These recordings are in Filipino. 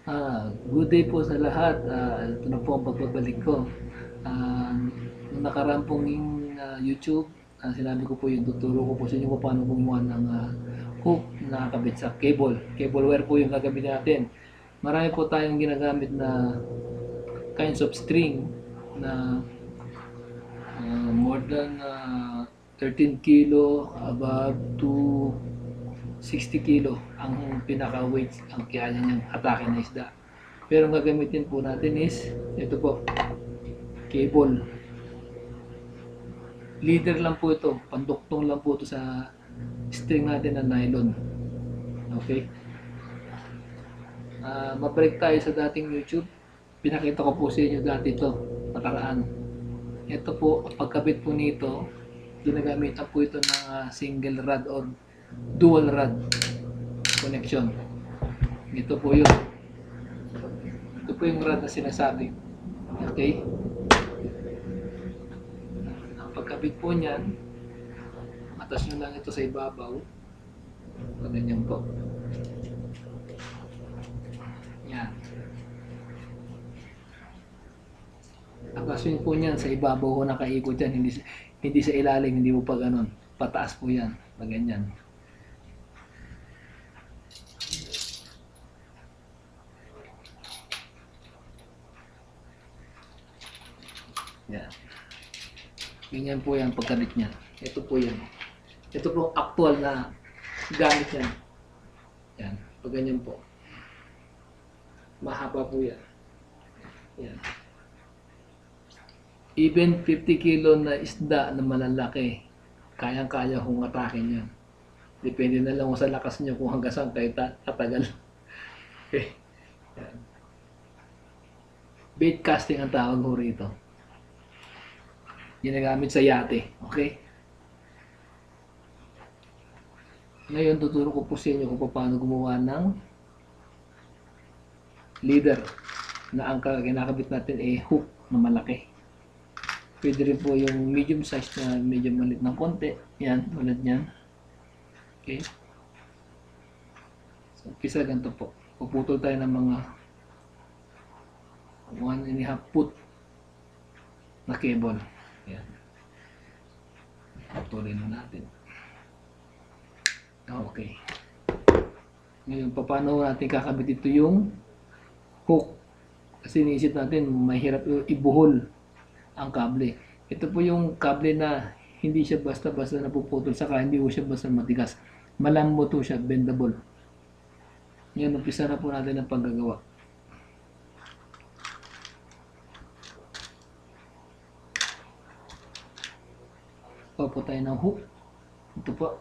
Good day po sa lahat. Ito na po ang pagbabalik ko. Nung nakaraan pong yung YouTube, sinabi ko po yung tuturo ko po sa inyo kung paano gumawa ng hook na nakakabit sa cable. Cable wire po yung gagamitin natin. Marami po tayong ginagamit na kinds of string na more than 13 kilo above to 60 kilo ang pinaka-weight ang kaya niyang atake na isda. Pero ang gagamitin po natin is ito po, cable. Leader lang po ito, panduktong lang po ito sa string natin na nylon. Okay? Mabalik tayo sa dating YouTube. Pinakita ko po sa inyo dati ito, nakaraan. Ito po, pagkabit po nito, ginagamitan po ito ng single rod or dual rod connection. Ito po yun. Ito po yung rod na sinasabi. Okay? Ang pagkabit po niyan, atas nyo lang ito sa ibabaw. Ganyan po. Yan. Atas nyo po niyan sa ibabaw ko nakaikot yan. Hindi sa ilalim, hindi po pa ganun. Pataas po yan. Pag ganyan. Yan. Ganyan po yan pagkabit niya. Ito po yan. Ito po actual na gamit yan. Yan. Pag ganyan po. Mahaba po yan. Yan. Even 50 kilo na isda na malalaki, kayang-kaya kung atakin yan. Depende na lang sa lakas nyo kung hanggang saan kayo tatagal. Okay. Yan. Bait casting ang tawag ko rito. Ginagamit sa yate. Okay? Ngayon, tuturo ko po sa inyo kung paano gumawa ng leader na ang kinakabit natin ay hook na malaki. Pwede rin po yung medium size na medyo malit ng konti. Yan, ulit yan. Okay? So, umpisa ganito po. Puputol tayo ng mga 1.5 foot na cable. Yan. Putulin mo natin. Okay. Ngayon, paano natin kakabit ito yung hook? Kasi iniisip natin, mahirap ibuhol ang kable. Ito po yung kable na hindi siya basta-basta napuputol, saka hindi po siya basta matigas. Malambot po siya, bendable. Ngayon, umpisa na po natin ang paggagawa. Po tayo ng hook. Ito po.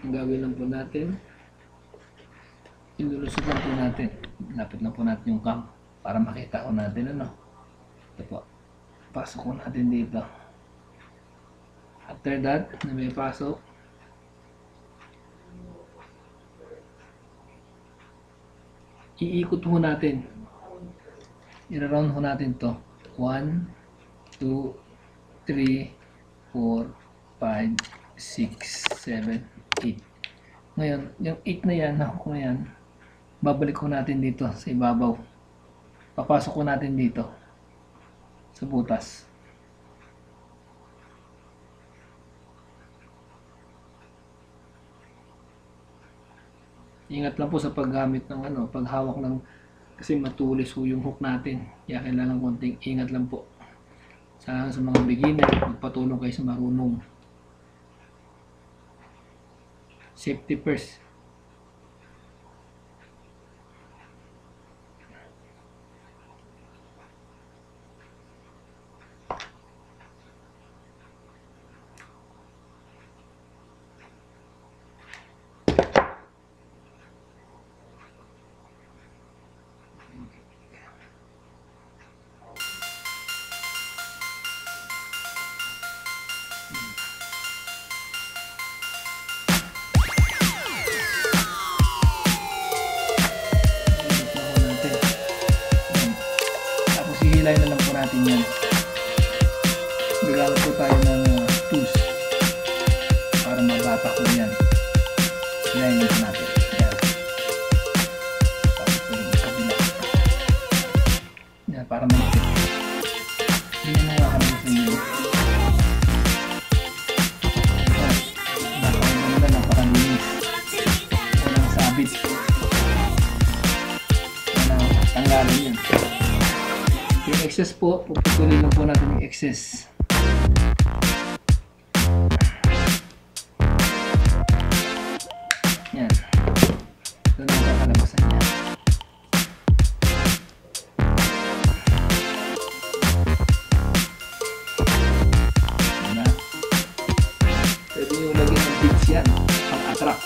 Ang gawin lang po natin, inulusugan po natin. Lapit na po natin yung cam para makita ko natin ano. Ito po. Pasok ko natin dito. After that, na may pasok, iikot ho natin. I-round ho natin to. 1, 2, 3, 4, 5, 6, 7, 8. Ngayon, yung 8 na yan, na yan, babalik ko natin dito sa ibabaw. Papasok ko natin dito sa butas. Ingat lang po sa paggamit ng paghawak ng, kasi matulis po yung hook natin. Kaya kailangan konting ingat lang po. Sa mga beginner, magpatulong kayo sa marunong. Safety first. Hihilayin na lang po natin yan. Gagamit po tayo ng tools para mabatak po yan. Hilayin lang po natin. Yan. Tapos para maikit. Hindi na nakakalabasan nyo. Napakaganda, napakalinis. Walang sabit. Tanggalin yun. Yung excess po, puputulin lang po natin yung excess. Yan. Ito na ang kakalabasan niya. Diba? Pwede nyo lagyan ng beads yan. Pang-attract.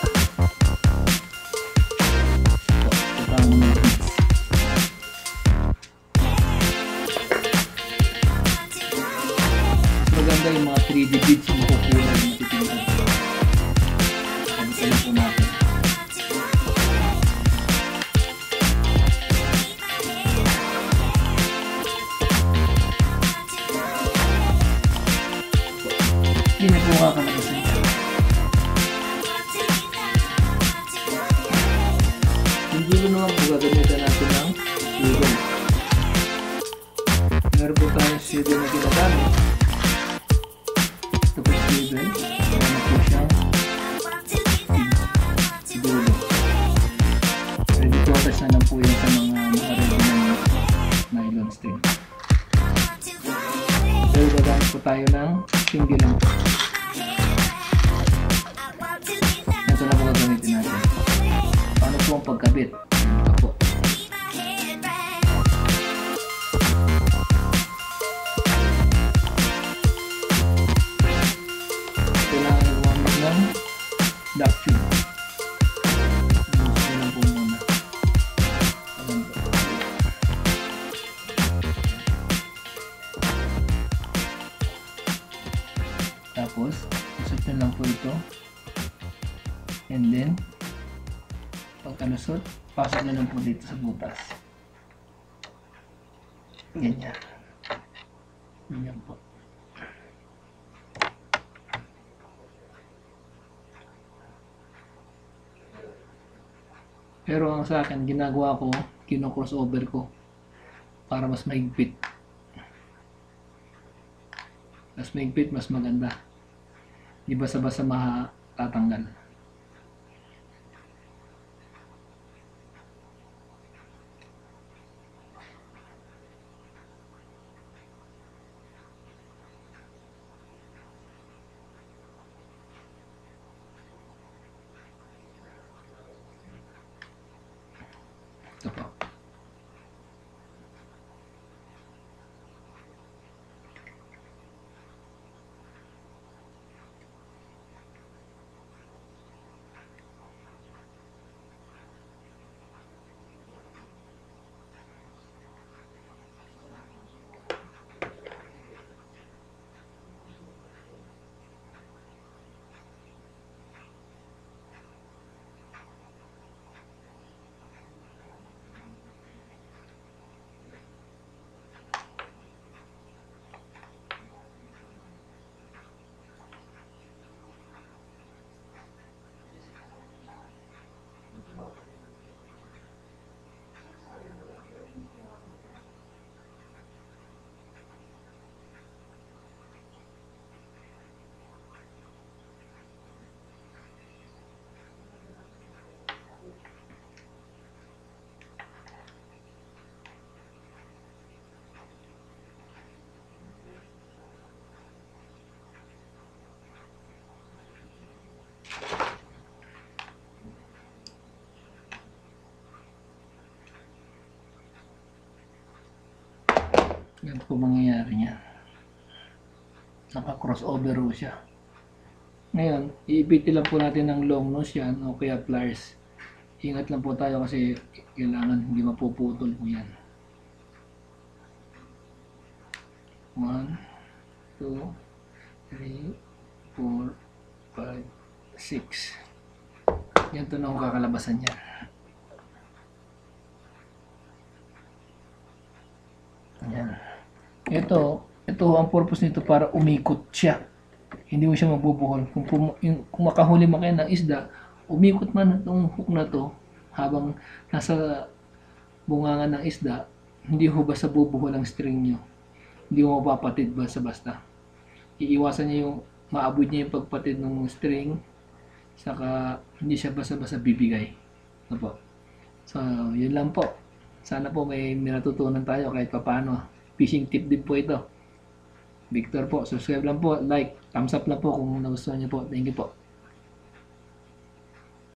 Ito ang mga beads. Maganda yung mga 3D beads yung makukulan na matitingnan. Pagkakalin po natin. Hindi na po kakalabasan niya. Yung dulo naman po gagamitan natin ng swivel. Meron po tayong swivel na ginagamit. Ito po swivel. Meron po siyang dulo. Ready to attach na lang po yan sa mga nakaready ng nylon string. Pero gagamit po tayo ng single lang. Ito na po gagamitin natin. Paano po ang pagkabit? Ito po. Kailangan gumamit ng black tube. Ito lang po muna. Tapos, lusot na lang po ito. And then, pagkalusot, pasok na lang po dito sa butas. Ganyan. Ganyan po. Pero ang sa akin, ginagawa ko, kino-crossover ko para mas mahigpit. Mas mahigpit, mas maganda. Di basta-basta matatanggal. Ito po. Yan po mangyayari niya. Naka-crossover po siya. Ngayon, iipitin lang po natin ng long nose yan o kaya pliers. Ingat lang po tayo kasi kailangan hindi mapuputol po yan. 1, 2, 3, 4, 5, 6. Yan to na ang kakalabasan niya. Yan. Ito ang purpose nito para umikot siya. Hindi mo siya mabubuhol. Kung makahuli man kayo ng isda, umikot man itong hook na to habang nasa bungangan ng isda, hindi ho basta bubuho ng string nyo. Hindi mo mapapatid basta-basta. Iiwasan niya yung maabot niya yung pagpatid ng string, saka hindi siya basta-basta bibigay. Ano po? So, yun lang po. Sana po may natutunan tayo kahit papaano. Fishing tip din po ito. Victor po, subscribe lang po, like, thumbs up lang po kung nagustuhan niyo po. Thank you po.